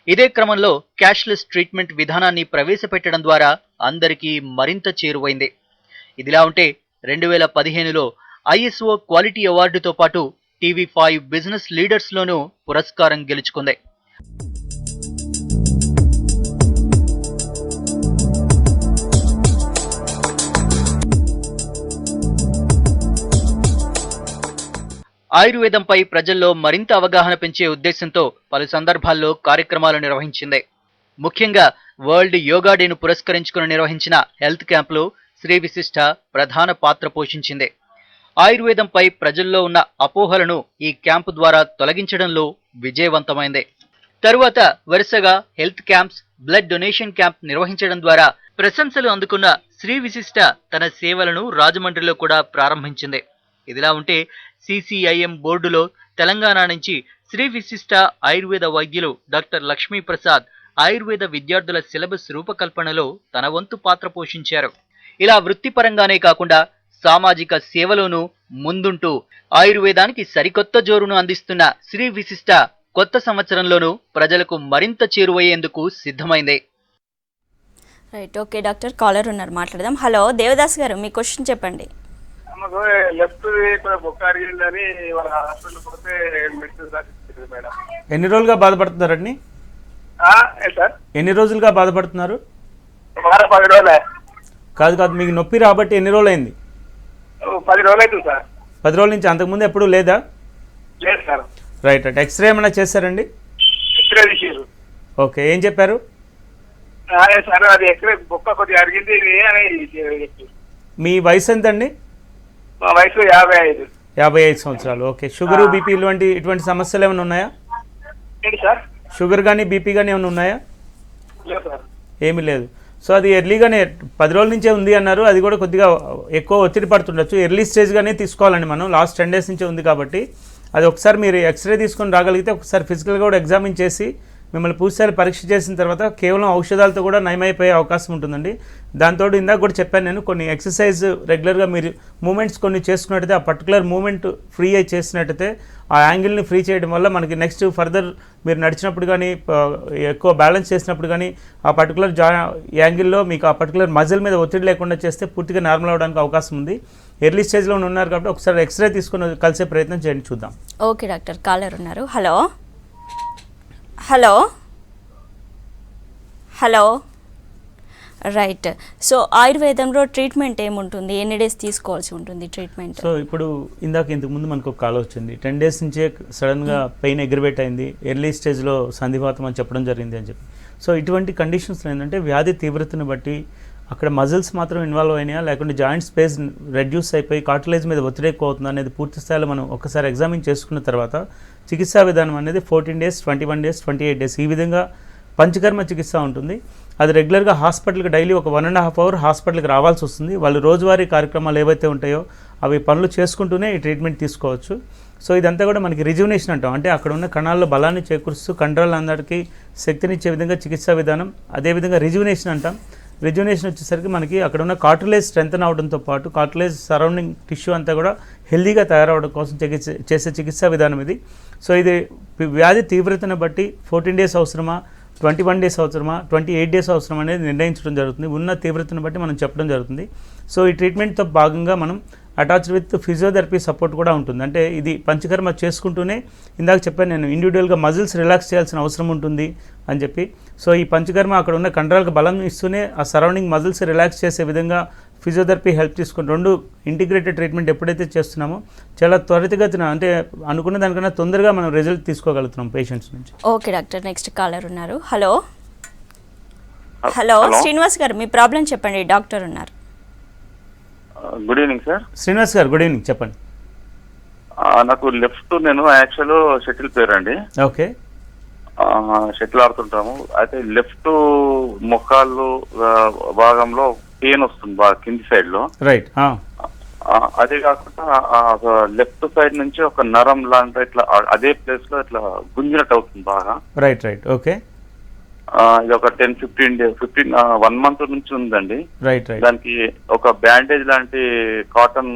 ఇదే క్రమంలో క్యాష్లెస్ ట్రీట్మెంట్ విధానాన్ని ప్రవేశపెట్టడం ద్వారా అందరికీ మరింత చేరువైంది. ఇదిలా ఉంటే 2015లో ISO క్వాలిటీ అవార్డుతో పాటు TV5 బిజినెస్ లీడర్స్ లోనూ పురస్కారం గెలుచుకుంది. ఆయుర్వేదంపై ప్రజల్లో మరింత అవగాహన పెంచే ఉద్దేశంతో పలు సందర్భాల్లో కార్యక్రమాలు నిర్వహించింది. ముఖ్యంగా వరల్డ్ యోగా డేను పురస్కరించుకుని నిర్వహించిన హెల్త్ క్యాంపులో శ్రీ విశిష్ట ప్రధాన పాత్ర పోషించింది. ఆయుర్వేదంపై ప్రజల్లో ఉన్న అపోహలను ఈ క్యాంపు ద్వారా తొలగించడంలో విజయవంతమైంది. తరువాత వరుసగా health camps, blood donation camp నిర్వహించడం ద్వారా ప్రశంసలు అందుకున్న శ్రీ విశిష్ట తన సేవలను రాజమండ్రిలో కూడా ప్రారంభించింది. ఇదిలా ఉంటే CCIM బోర్డులో తెలంగాణ నుంచి శ్రీ విశిష్ట ఆయుర్వేద వైద్యులు డాక్టర్ లక్ష్మీప్రసాద్ ఆయుర్వేద విద్యార్థుల సిలబస్ రూపకల్పనలో తన వంతు పాత్ర పోషించారు. ఇలా వృత్తిపరంగానే కాకుండా సామాజిక సేవలోనూ ముందుంటూ ఆయుర్వేదానికి సరికొత్త జోరును అందిస్తున్న శ్రీ విశిష్ట కొత్త సంవత్సరంలోనూ ప్రజలకు మరింత చేరువయ్యేందుకు సిద్ధమైంది. రైట్, ఓకే డాక్టర్, కాలర్ ఉన్నారు, మాట్లాడదాం. హలో దేవదాస్ గారు, మీ క్వశ్చన్ చెప్పండి. లెఫ్ట్ బొక్క అరిగిందని వాళ్ళ హాస్పిటల్ పోతే మెడిసిన్ రాసిచ్చింది మేడం. ఎన్ని రోజులుగా బాధపడుతున్నారండి? సార్ ఎన్ని రోజులుగా బాధపడుతున్నారు? 10 రోజులే. కాదు, మీకు నొప్పి రాబట్టి ఎన్ని రోజులు అయింది? 10 రోజులు అవుతుంది సార్. 10 రోజుల నుంచి. అంతకుముందు ఎప్పుడు లేదా? లేదు సార్. రైట్. ఎక్స్రే ఏమైనా చేశారండి? ఎక్స్రే తీసారు. ఓకే, ఏం చెప్పారు? సార్ అది ఎక్స్రే బొక్క కొద్దిగా అరిగింది అని చెప్పారు. మీ వయసు ఎంతండి? మా వయసు 55. 55 సంవత్సరాలు. ఓకే, షుగర్, బీపీ ఇటువంటి సమస్యలు ఏమైనా ఉన్నాయా? ఏంటి సార్? షుగర్ కానీ బీపీ కానీ ఏమైనా ఉన్నాయా? లేదు సార్. ఏమీ లేదు. సో అది ఎర్లీగానే 10 రోజుల నుంచే ఉంది అన్నారు. అది కూడా కొద్దిగా ఎక్కువ ఒత్తిడి పడుతుండొచ్చు. ఎర్లీ స్టేజ్గానే తీసుకోవాలండి మనం. లాస్ట్ 10 days నుంచే ఉంది కాబట్టి అది ఒకసారి మీరు ఎక్స్రే తీసుకొని రాగలిగితే ఒకసారి ఫిజికల్గా కూడా ఎగ్జామిన్ చేసి మిమ్మల్ని పూర్తిస్థాయి పరీక్ష చేసిన తర్వాత కేవలం ఔషధాలతో కూడా నయమైపోయే అవకాశం ఉంటుందండి. దాంతో ఇందాక కూడా చెప్పాను నేను, కొన్ని ఎక్సర్సైజ్ రెగ్యులర్గా మీరు మూమెంట్స్ కొన్ని చేసుకున్నట్టయితే, ఆ పర్టికులర్ మూమెంట్ ఫ్రీ అయి చేసినట్టయితే ఆ యాంగిల్ని ఫ్రీ చేయడం వల్ల మనకి నెక్స్ట్ ఫర్దర్ మీరు నడిచినప్పుడు కానీ ఎక్కువ బ్యాలెన్స్ చేసినప్పుడు కానీ ఆ పర్టికులర్ యాంగిల్లో మీకు ఆ పర్టికులర్ మజిల్ మీద ఒత్తిడి లేకుండా చేస్తే పూర్తిగా నార్మల్ అవడానికి అవకాశం ఉంది. ఎర్లీ స్టేజ్లో ఉన్నారు కాబట్టి ఒకసారి ఎక్స్రే తీసుకుని కలిసే ప్రయత్నం చేయండి, చూద్దాం. ఓకే డాక్టర్, కాలర్ ఉన్నారు. Hello hello hello right. So ఆయుర్వేదంలో ట్రీట్మెంట్ ఏముంటుంది? ఎన్ని డేస్ తీసుకోవాల్సి ఉంటుంది ట్రీట్మెంట్? సో ఇప్పుడు ఇంతకుముందు మనకు ఒక కాల్ వచ్చింది, 10 days నుంచే సడన్గా పెయిన్ ఎగ్రివేట్ అయింది, ఎర్లీ స్టేజ్లో సంధివాతం అని చెప్పడం జరిగింది అని చెప్పి. సో ఇటువంటి కండిషన్స్లో ఏంటంటే వ్యాధి తీవ్రతను బట్టి అక్కడ మజిల్స్ మాత్రం ఇన్వాల్వ్ అయినాయా, లేకుంటే జాయింట్ స్పేస్ రెడ్యూస్ అయిపోయి కార్టిలేజ్ మీద ఒత్తిడి ఎక్కువ అవుతుందా అనేది పూర్తి స్థాయిలో మనం ఒకసారి ఎగ్జామిన్ చేసుకున్న తర్వాత చికిత్సా విధానం అనేది 14 days, 21 days, 28 days ఈ విధంగా పంచకర్మ చికిత్స ఉంటుంది. అది రెగ్యులర్గా హాస్పిటల్కి డైలీ ఒక 1.5 hour హాస్పిటల్కి రావాల్సి వస్తుంది. వాళ్ళు రోజువారీ కార్యక్రమాలు ఏవైతే ఉంటాయో అవి పనులు చేసుకుంటూనే ఈ ట్రీట్మెంట్ తీసుకోవచ్చు. సో ఇదంతా కూడా మనకి రిజ్యునేషన్ అంటాం. అంటే అక్కడ ఉన్న కణాల్లో బలాన్ని చేకూరుస్తూ కండరాలందరికీ శక్తినిచ్చే విధంగా చికిత్సా విధానం. అదేవిధంగా రిజ్యునేషన్ అంటాం. రిజ్యునేషన్ వచ్చేసరికి మనకి అక్కడ ఉన్న కార్టిలేజ్ స్ట్రెంథన్ అవడంతో పాటు కార్టిలేజ్ సరౌండింగ్ టిష్యూ అంతా కూడా హెల్దీగా తయారవడం కోసం చేసే చికిత్సా విధానం ఇది. సో ఇది వ్యాధి తీవ్రతను బట్టి 14 days అవసరమా, 21 days అవసరమా, 28 days అవసరం అనేది నిర్ణయించడం జరుగుతుంది. ఉన్న తీవ్రతను బట్టి మనం చెప్పడం జరుగుతుంది. సో ఈ ట్రీట్మెంట్తో భాగంగా మనం అటాచ్డ్ విత్ ఫిజియోథెరపీ సపోర్ట్ కూడా ఉంటుంది. అంటే ఇది పంచకర్మ చేసుకుంటూనే ఇందాక చెప్పాను నేను, ఇండివిజువల్గా మజిల్స్ రిలాక్స్ చేయాల్సిన అవసరం ఉంటుంది అని చెప్పి. సో ఈ పంచకర్మ అక్కడ ఉన్న కండరాలకు బలం ఇస్తూనే ఆ సరౌండింగ్ మజిల్స్ రిలాక్స్ చేసే విధంగా ఫిజియోథెరపీ హెల్ప్ తీసుకుని 2 ఇంటిగ్రేటెడ్ ట్రీట్మెంట్ ఎప్పుడైతే చేస్తున్నామో చాలా త్వరితగతిన, అంటే అనుకున్న దానికన్నా తొందరగా మనం రిజల్ట్ తీసుకోగలుగుతున్నాం పేషెంట్స్ నుంచి. ఓకే డాక్టర్, నెక్స్ట్ కాలర్ ఉన్నారు. హలో హలో శ్రీనివాస్ గారు, మీ ప్రాబ్లం చెప్పండి, డాక్టర్ ఉన్నారు. Good evening sir. శ్రీనివాస్ గారు, గుడ్ ఈవినింగ్, చెప్పండి. నాకు లెఫ్ట్, నేను యాక్చువల్ షటిల్ ప్లేయర్ అండి. ఓకే, షటిల్ ఆడుతుంటాము. అయితే లెఫ్ట్ మొక్కాళ్ళు భాగంలో పెయిన్ వస్తుంది బాగా కింది సైడ్ లో. రైట్. అదే కాకుండా లెఫ్ట్ సైడ్ నుంచి ఒక నరం లాంటి ఇట్లా అదే ప్లేస్ లో ఇట్లా గుంజినట్టు అవుతుంది బాగా. Right right okay. ఇది ఒక 10-15 days 1 month నుంచి ఉందండి. Right right. దానికి ఒక బ్యాండేజ్ లాంటి కాటన్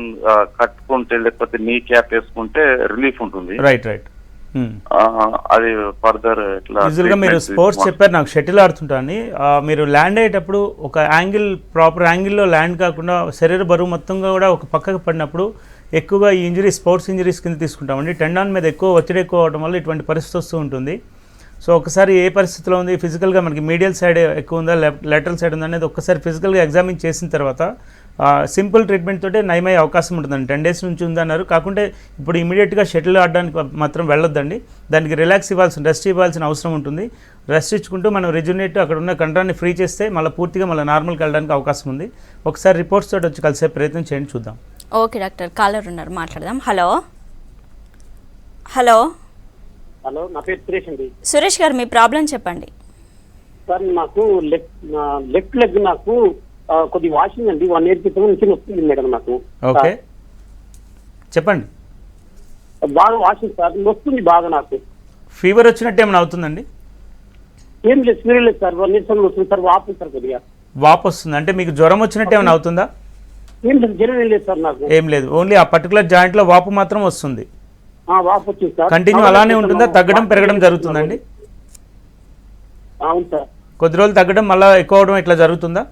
కట్టుకుంటే లేకపోతే నీ క్యాప్ వేసుకుంటే రిలీఫ్ ఉంటుంది. Right right. అది ఫర్దర్ యూజువల్గా మీరు స్పోర్ట్స్ చెప్పారు, నాకు షటిల్ ఆడుతుంటాను. మీరు ల్యాండ్ అయ్యేటప్పుడు ఒక యాంగిల్, ప్రాపర్ యాంగిల్లో ల్యాండ్ కాకుండా శరీర బరువు మొత్తంగా కూడా ఒక పక్కకు పడినప్పుడు ఎక్కువగా ఈ ఇంజరీ స్పోర్ట్స్ ఇంజరీస్ కింద తీసుకుంటామండి. టెండాన్ మీద ఒత్తిడి ఎక్కువ అవడం వల్ల ఇటువంటి పరిస్థితి వస్తూ ఉంటుంది. సో ఒకసారి ఏ పరిస్థితిలో ఉంది, ఫిజికల్గా మనకి మీడియల్ సైడ్ ఎక్కువ ఉందా, లాటరల్ సైడ్ ఉందా అనేది ఒక్కసారి ఫిజికల్గా ఎగ్జామిన్ చేసిన తర్వాత సింపుల్ ట్రీట్మెంట్ తోటే నయమయ్యే అవకాశం ఉంటుందండి. 10 days నుంచి ఉందన్నారు. కాకుంటే ఇప్పుడు ఇమీడియట్గా షటిల్ ఆడడానికి మాత్రం వెళ్ళొద్దండి. దానికి రిలాక్స్ రెస్ట్ ఇవ్వాల్సిన అవసరం ఉంటుంది. రెస్ట్ ఇచ్చుకుంటూ మనం రెజ్యునేట్ అక్కడ ఉన్న కంట్రాన్ని ఫ్రీ చేస్తే మళ్ళీ పూర్తిగా మళ్ళీ నార్మల్కి వెళ్ళడానికి అవకాశం ఉంది. ఒకసారి రిపోర్ట్స్ తోటి వచ్చి కలిసే ప్రయత్నం చేయండి, చూద్దాం. ఓకే డాక్టర్, కాలర్ ఉన్నారు, మాట్లాడదాం. హలో హలో హలో, నా పేరు సురేష్ అండి. సురేష్ గారు, మీ ప్రాబ్లం చెప్పండి. సార్, నాకు లెఫ్ట్ లెగ్ నాకు కొద్ది వాషింగ్ అండి 1 year క్రితం నుంచి వస్తుంది మేడం నాకు. ఓకే, చెప్పండి. బాగా వాషింగ్ సార్ వస్తుంది బాగా. నాకు ఫీవర్ వచ్చినట్టు ఏమైనా అవుతుందండి? ఏం లేదు, ఫీవర్ లేదు సార్. 1 year వస్తుంది సార్. వాపు సార్, కొద్దిగా వాపు వస్తుంది. అంటే మీకు జ్వరం వచ్చినట్టు ఏమైనా అవుతుందా? ఏం లేదు, జ్వరం ఏం లేదు సార్ నాకు. ఏం లేదు, ఓన్లీ ఆ పర్టికులర్ జాయింట్లో వాపు మాత్రం వస్తుంది. వాపు వచ్చింది సార్. కంటిన్యూ అలానే ఉంటుందా, తగ్గడం పెరగడం జరుగుతుందండి? అవును సార్. కొద్ది రోజులు తగ్గడం మళ్ళీ ఎక్కువ అవడం ఇట్లా జరుగుతుందా?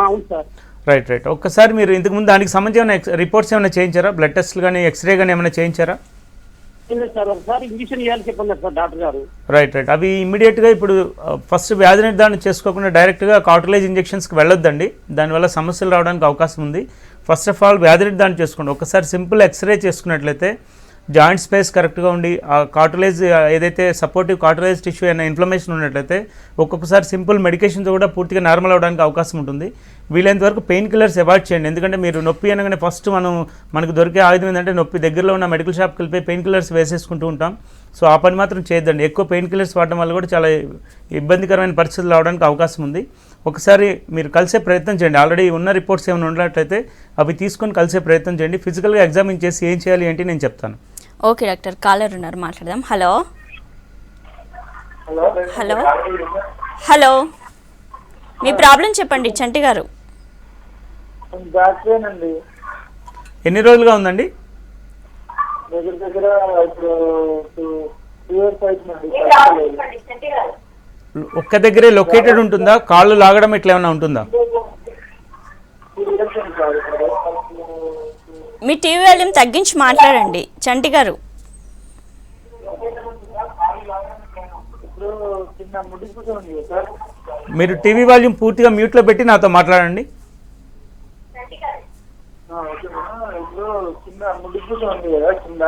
అవును సార్. Right right. ఒక్కసారి మీరు ఇంతకుముందు దానికి సంబంధించి ఏమైనా రిపోర్ట్స్ ఏమైనా చేయించారా? బ్లడ్ టెస్ట్లు కానీ ఎక్స్రే కానీ ఏమైనా చేయించారా? సార్ ఒకసారి ఇంజక్షన్ ఇవ్వాలని చెప్పండి సార్ డాక్టర్ గారు. Right right. అవి ఇమ్మీడియట్గా ఇప్పుడు ఫస్ట్ వ్యాధి నిర్ధారణ చేసుకోకుండా డైరెక్ట్గా కార్టిలేజ్ ఇంజెక్షన్స్కి వెళ్ళొద్దండి, దానివల్ల సమస్యలు రావడానికి అవకాశం ఉంది. ఫస్ట్ ఆఫ్ ఆల్ వ్యాధి నిర్ధారణ చేసుకోండి. ఒకసారి సింపుల్ ఎక్స్రే చేసుకున్నట్లయితే జాయింట్ స్పేస్ కరెక్ట్గా ఉండి ఆ కార్టిలేజ్ ఏదైతే సపోర్టివ్ కార్టిలేజ్ టిష్యూ అయినా ఇన్ఫ్లమేషన్ ఉన్నట్లయితే ఒక్కొక్కసారి సింపుల్ మెడికేషన్తో కూడా పూర్తిగా నార్మల్ అవడానికి అవకాశం ఉంటుంది. వీలైనంత వరకు పెయిన్ కిల్లర్స్ అవాయిడ్ చేయండి, ఎందుకంటే మీరు నొప్పి అనగానే ఫస్ట్ మనకు దొరికే ఆయుధం ఏంటంటే నొప్పి, దగ్గరలో ఉన్న మెడికల్ షాప్కి వెళ్ళిపోయి పెయిన్ కిల్లర్స్ వేసేసుకుంటూ ఉంటాం. సో ఆ పని మాత్రం చేయొద్దండి. ఎక్కువ పెయిన్ కిల్లర్స్ వాడడం వల్ల కూడా చాలా ఇబ్బందికరమైన పరిస్థితులు రావడానికి అవకాశం ఉంది. ఒకసారి మీరు కలిసే ప్రయత్నం చేయండి. ఆల్రెడీ ఉన్న రిపోర్ట్స్ ఏమైనా ఉన్నట్లయితే అవి తీసుకొని కలిసే ప్రయత్నం చేయండి. ఫిజికల్గా ఎగ్జామిన్ చేసి ఏం చేయాలి ఏంటి నేను చెప్తాను. ఓకే డాక్టర్, కాలర్ ఉన్నారు, మాట్లాడదాం. హలో హలో హలో, మీ ప్రాబ్లం చెప్పండి చంటి గారు. బ్యాక్ పెయిన్ అండి. ఎన్ని రోజులుగా ఉందండి? దగ్గర ఇప్పుడు 2 years అవుతుందండి. ఒక్క దగ్గరే లొకేటెడ్ ఉంటుందా? కాళ్ళు లాగడం ఇట్లా ఏమైనా ఉంటుందా? మీ టీవీ వాల్యూమ్ తగ్గించి మాట్లాడండి చంటి గారు. మీరు టీవీ వాల్యూమ్ పూర్తిగా మ్యూట్లో పెట్టి నాతో మాట్లాడండి. ఇప్పుడు కింద ముడిపూస ఉంది కదా, కింద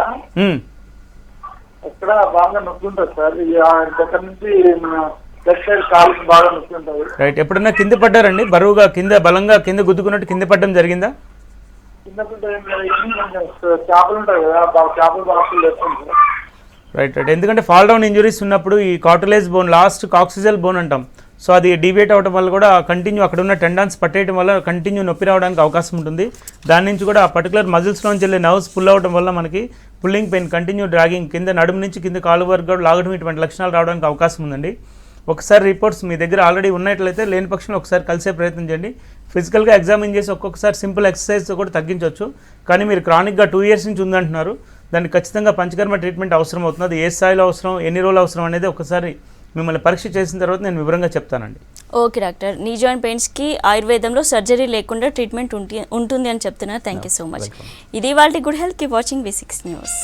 ఎక్కడ బాగా నొప్పి ఉంటుంది సార్. దగ్గర నుంచి మన లెఫ్ట్ సైడ్ కాలుకి బాగా నొప్పి ఉంటుంది. రైట్. ఎప్పుడన్నా కింద పడ్డారండి? బరువుగా కింద బలంగా కింద గుద్దుకున్నట్టు కింద పడడం జరిగిందా? చేపలు ఉంటాయి కదా, చేపలు బాక్సులు తెస్తుంది. Right right. ఎందుకంటే ఫాల్ డౌన్ ఇంజురీస్ ఉన్నప్పుడు ఈ కార్టిలేజ్ బోన్, లాస్ట్ కాక్సిజల్ బోన్ అంటాం, సో అది డీవియేట్ అవ్వడం వల్ల కూడా కంటిన్యూ అక్కడ ఉన్న టెండాన్స్ పట్టేయడం వల్ల కంటిన్యూ నొప్పి రావడానికి అవకాశం ఉంటుంది. దాని నుంచి కూడా ఆ పర్టికులర్ మజిల్స్లోంచి వెళ్ళే నర్వ్స్ పుల్ అవ్వడం వల్ల మనకి పుల్లింగ్ పెయిన్, కంటిన్యూ డ్రాగింగ్, కింద నడుము నుంచి కింద కాలు వరకు కూడా లాగడం, ఇటువంటి లక్షణాలు రావడానికి అవకాశం ఉందండి. ఒకసారి రిపోర్ట్స్ మీ దగ్గర ఆల్రెడీ ఉన్నట్లయితే లేని పక్షంలో ఒకసారి కలిసే ప్రయత్నం చేయండి. ఫిజికల్గా ఎగ్జామిన్ చేసి ఒక్కొక్కసారి సింపుల్ ఎక్సర్సైజ్తో కూడా తగ్గించవచ్చు. కానీ మీరు క్రానిక్గా 2 years నుంచి ఉందంటున్నారు, దానికి ఖచ్చితంగా పంచకర్మ ట్రీట్మెంట్ అవసరం అవుతుంది. అది ఏ స్థాయిలో అవసరం, ఎన్ని రోజులు అవసరం అనేది ఒకసారి మిమ్మల్ని పరీక్ష చేసిన తర్వాత నేను వివరంగా చెప్తానండి. ఓకే డాక్టర్, నీ జాయింట్ పెయిన్స్కి ఆయుర్వేదంలో సర్జరీ లేకుండా ట్రీట్మెంట్ ఉంటుంది అని చెప్తున్నారు. Thank you so much. ఇది వాళ్ళ good health. Keep watching V6 news.